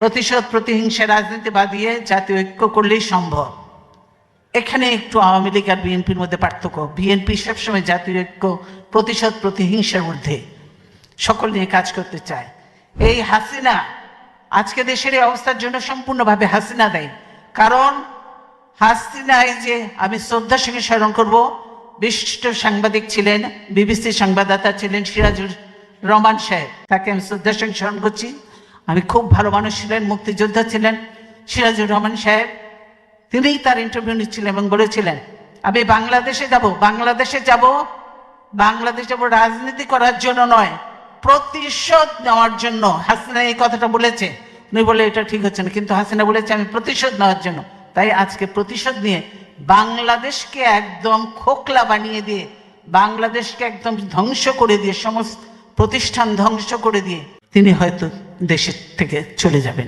প্রতিশোধ প্রতিহিংসা রাজনীতি বাদিয়ে জাতীয় ঐক্য করলেই সম্ভব। এখানে একটু আওয়ামী লীগ আর বিএনপির মধ্যে পার্থক্য। বিএনপি সবসময় জাতীয় ঐক্য, প্রতিশোধ প্রতিহিংসার ঊর্ধ্বে সকল নিয়ে কাজ করতে চায়। এই হাসিনা আজকে দেশের এই অবস্থার জন্য সম্পূর্ণভাবে হাসিনা দেয়। কারণ হাসিনা, এই যে আমি শ্রদ্ধার সঙ্গে স্মরণ করব, বিশিষ্ট সাংবাদিক ছিলেন, বিবিসি সংবাদদাতা ছিলেন সিরাজুর রহমান সাহেব, তাকে আমি শ্রদ্ধার সঙ্গে স্মরণ করছি। আমি খুব ভালো মানুষ ছিলেন, মুক্তিযোদ্ধা ছিলেন সিরাজুর রহমান সাহেব। তিনিই তার ইন্টারভিউ নিচ্ছিলেন এবং বলেছিলেন, আমি বাংলাদেশে যাব রাজনীতি করার জন্য নয়, প্রতিশোধ নেওয়ার জন্য। হাসিনা এই কথাটা বলেছে, উনি বলে এটা ঠিক হচ্ছে না, কিন্তু হাসিনা বলেছে আমি প্রতিশোধ নেওয়ার জন্য। তাই আজকে প্রতিশোধ নিয়ে বাংলাদেশকে একদম খোকলা বানিয়ে দিয়ে, বাংলাদেশকে একদম ধ্বংস করে দিয়ে, সমস্ত প্রতিষ্ঠান ধ্বংস করে দিয়ে তিনি হয়তো দেশের থেকে চলে যাবেন।